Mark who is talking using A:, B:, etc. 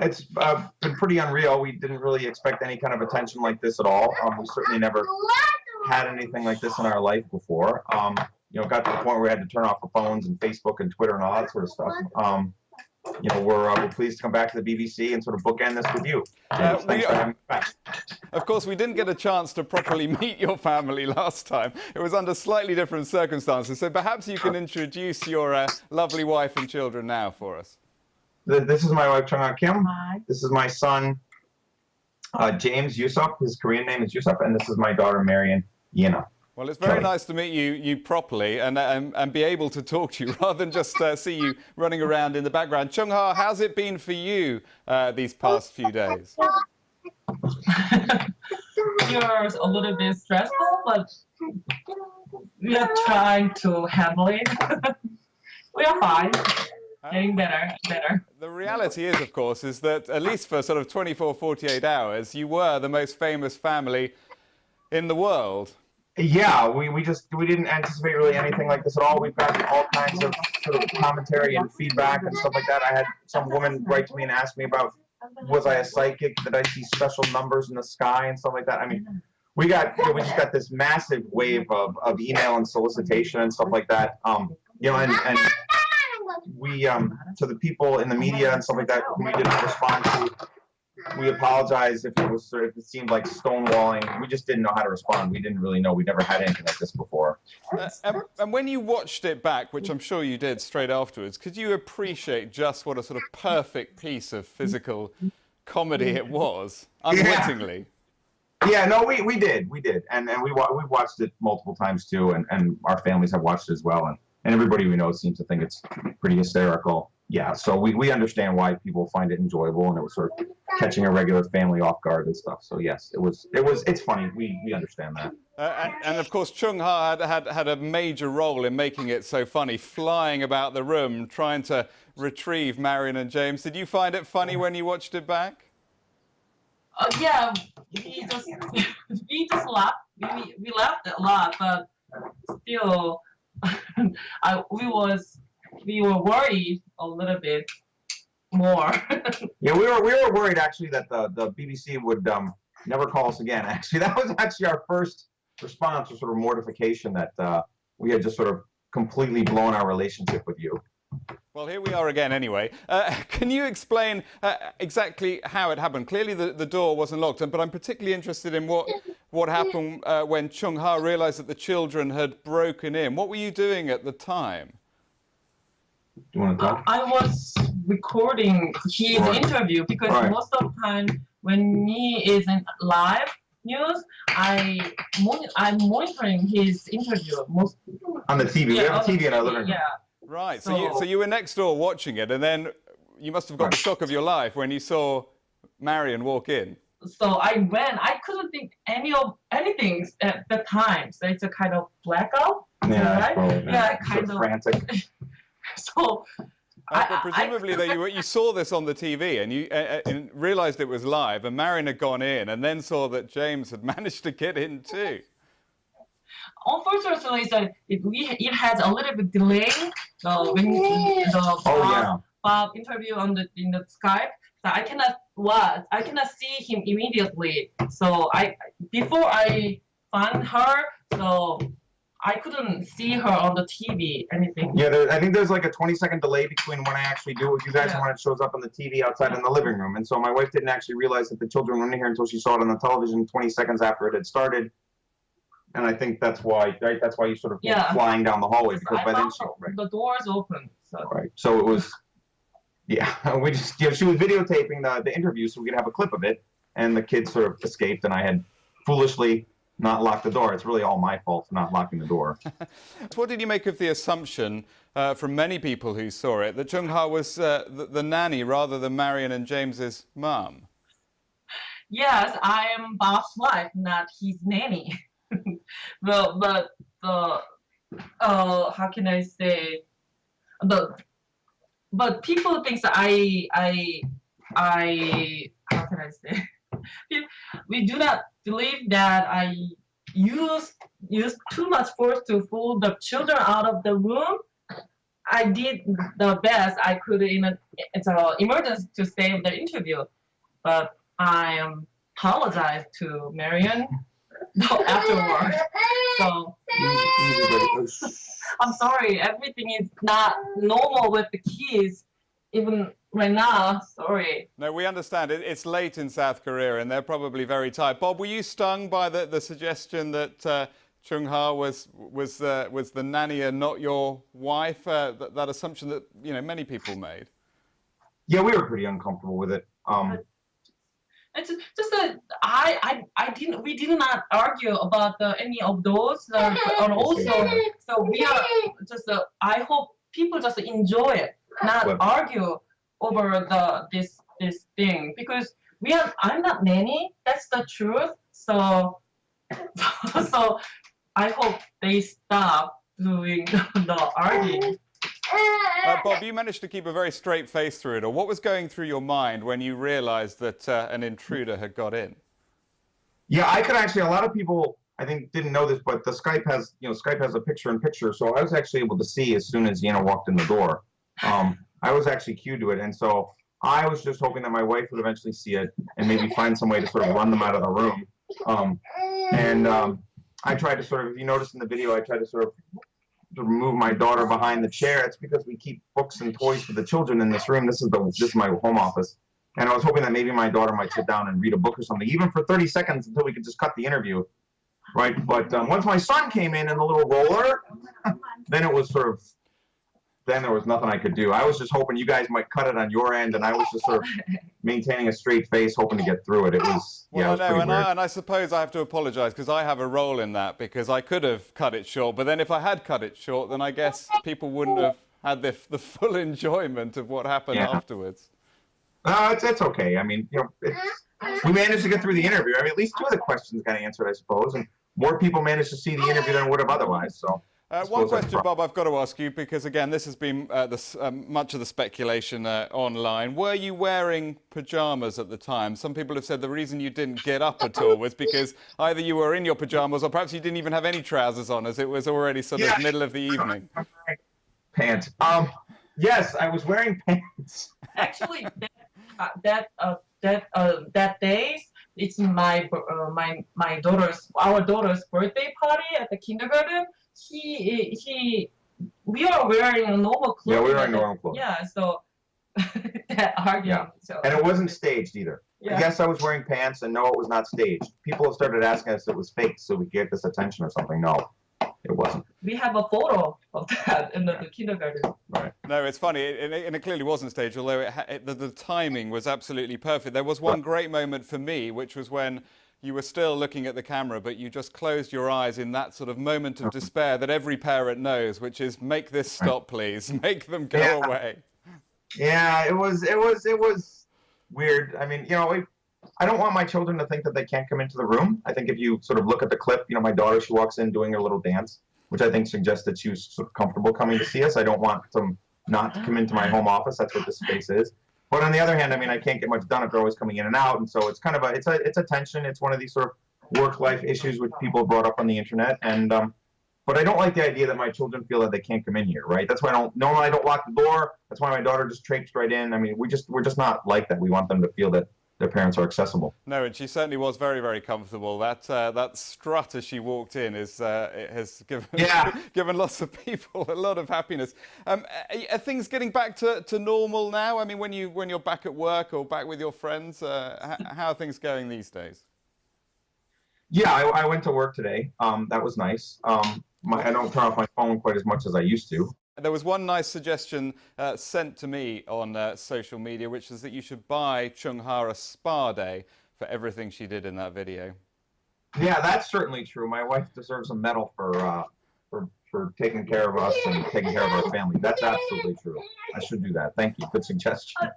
A: It's been pretty unreal. We didn't really expect any kind of attention like this at all. We certainly never had anything like this in our life before. You know, got to the point where we had to turn off our phones and Facebook and Twitter and all that sort of stuff. You know, we're pleased to come back to the BBC and sort of bookend this with you. Thanks for having me back.
B: Of course, we didn't get a chance to properly meet your family last time. It was under slightly different circumstances. So perhaps you can introduce your lovely wife and children now for us.
A: This is my wife, Jung-a Kim.
C: Hi.
A: This is my son, James Yusuf. His Korean name is Yusuf. And this is my daughter, Marion and
B: Well, it's very
A: Kelly.
B: nice to meet you properly and be able to talk to you rather than just see you running around in the background. Chung-ha, how's it been for you these past few days?
C: You're a little bit stressful, but we are trying to handle it. We are fine. Getting better.
B: The reality is, of course, is that at least for sort of 24, 48 hours, you were the most famous family in the world.
A: Yeah, we didn't anticipate really anything like this at all. We've gotten all kinds of sort of commentary and feedback and stuff like that. I had some woman write to me and ask me about, was I a psychic? Did I see special numbers in the sky and stuff like that? I mean, we just got this massive wave of email and solicitation and stuff like that. You know, and we to the people in the media and stuff like that who we didn't respond to, we apologize if it seemed like stonewalling. We just didn't know how to respond. We didn't really know. We'd never had anything like this before.
B: And when you watched it back, which I'm sure you did straight afterwards, could you appreciate just what a sort of perfect piece of physical comedy it was, unwittingly?
A: Yeah, no, we did, and we watched it multiple times too, and our families have watched it as well, and everybody we know seems to think it's pretty hysterical. Yeah, so we understand why people find it enjoyable, and it was sort of catching a regular family off guard and stuff. So yes, it's funny. We understand that.
B: And of course, Chung-ha had a major role in making it so funny, flying about the room trying to retrieve Marion and James. Did you find it funny when you watched it back?
C: Yeah, we just laughed. We laughed a lot, but still, we were worried a little bit more.
A: Yeah, we were worried actually that the BBC would never call us again. Actually, that was actually our first response, was sort of mortification that we had just sort of completely blown our relationship with you.
B: Well, here we are again anyway. Can you explain exactly how it happened? Clearly the door wasn't locked, but I'm particularly interested in what happened when Chung-ha realized that the children had broken in. What were you doing at the time?
A: Do you want to talk?
C: I was recording his interview because most of the time when he is in live news, I'm monitoring his interview most
A: on the TV. We have a TV in our living room.
C: Yeah.
B: Right. So you were next door watching it, and then you must have got the shock of your life when you saw Marion walk in.
C: So I ran. I couldn't think anything at the time. So it's a kind of blackout.
A: Yeah,
C: right?
A: probably,
C: Yeah, kind of
A: frantic.
C: So.
B: But presumably, you saw this on the TV and you and realized it was live, and Marion had gone in, and then saw that James had managed to get in too.
C: Unfortunately, it has a little bit delay when the Bob interview in the Skype. So I cannot see him immediately. So before I found her, so I couldn't see her on the TV, anything.
A: Yeah, I think there's like a 20-second delay between when I actually do it with you guys and when it shows up on the TV outside in the living room. And so my wife didn't actually realize that the children were in here until she saw it on the television 20 seconds after it had started. And I think that's why, right? That's why you sort of went flying down the hallway, because by then
C: the doors open. So.
A: Right. So it was, we just, she was videotaping the interview so we could have a clip of it, and the kids sort of escaped, and I had foolishly not locked the door. It's really all my fault for not locking the door.
B: So what did you make of the assumption from many people who saw it that Chung-ha was the nanny rather than Marion and James's mum?
C: Yes, I am Bob's wife, not his nanny. Well, but how can I say? But people think that how can I say? We do not believe that I use too much force to pull the children out of the room. I did the best I could it's an emergency to save the interview, but I apologized to Marion afterwards. So I'm sorry, everything is not normal with the kids, even right now. Sorry.
B: No, we understand. It's late in South Korea, and they're probably very tired. Bob, were you stung by the suggestion that Chung-ha was the nanny and not your wife? That assumption that many people made.
A: Yeah, we were pretty uncomfortable with it.
C: It's just that we did not argue about any of those, and also so we are just I hope people just enjoy it, not argue over this thing, because I'm not nanny, that's the truth. So so I hope they stop doing the arguing.
B: Bob, you managed to keep a very straight face through it all. What was going through your mind when you realized that an intruder had got in?
A: Yeah, I could actually, a lot of people, I think, didn't know this, but the Skype has a picture-in-picture, so I was actually able to see as soon as walked in the door. I was actually cued to it, and so I was just hoping that my wife would eventually see it and maybe find some way to sort of run them out of the room. I tried to sort of, if you notice in the video, I tried to sort of move my daughter behind the chair. It's because we keep books and toys for the children in this room. This is my home office. And I was hoping that maybe my daughter might sit down and read a book or something, even for 30 seconds until we could just cut the interview, right? But once my son came in the little roller, then it was sort of, then there was nothing I could do. I was just hoping you guys might cut it on your end, and I was just sort of maintaining a straight face, hoping to get through it. It was,
B: well,
A: yeah, it was pretty weird.
B: And I suppose I have to apologize because I have a role in that, because I could have cut it short, but then if I had cut it short, then I guess people wouldn't have had the full enjoyment of what happened afterwards.
A: It's okay. I mean, we managed to get through the interview. I mean, at least two of the questions got answered, I suppose, and more people managed to see the interview than would have otherwise. So.
B: One question, Bob, I've got to ask you, because again, this has been much of the speculation online. Were you wearing pajamas at the time? Some people have said the reason you didn't get up at all was because either you were in your pajamas or perhaps you didn't even have any trousers on, as it was already sort of middle of the evening.
A: Pants. Yes, I was wearing pants.
C: Actually, that day, it's our daughter's birthday party at the kindergarten. We are wearing normal clothes.
A: Yeah, we were wearing normal clothes.
C: Yeah, so that argument.
A: Yeah.
C: So.
A: And it wasn't staged either. Yeah. Yes, I was wearing pants, and no, it was not staged. People have started asking us if it was fake, so we get this attention or something. No, it wasn't.
C: We have a photo of that in the kindergarten.
A: Right.
B: No, it's funny, and it clearly wasn't staged, although the timing was absolutely perfect. There was one great moment for me, which was when you were still looking at the camera, but you just closed your eyes in that sort of moment of despair that every parent knows, which is, make this stop, please. Make them go away.
A: Yeah, it was weird. I mean, I don't want my children to think that they can't come into the room. I think if you sort of look at the clip, my daughter, she walks in doing her little dance, which I think suggests that she was sort of comfortable coming to see us. I don't want them not to come into my home office. That's what this space is. But on the other hand, I mean, I can't get much done if they're always coming in and out, and so it's kind of it's a tension. It's one of these sort of work-life issues which people brought up on the internet, and but I don't like the idea that my children feel that they can't come in here, right? That's why I don't lock the door. That's why my daughter just traipsed right in. I mean, we're just not like that. We want them to feel that their parents are accessible.
B: No, and she certainly was very, very comfortable. That strut as she walked in has given lots of people a lot of happiness. Are things getting back to normal now? I mean, when you're back at work or back with your friends, how are things going these days?
A: Yeah, I went to work today. That was nice. I don't turn off my phone quite as much as I used to.
B: There was one nice suggestion sent to me on social media, which is that you should buy Chung-ha a spa day for everything she did in that video.
A: Yeah, that's certainly true. My wife deserves a medal for taking care of us and taking care of our family. That's absolutely true. I should do that. Thank you. Good suggestion.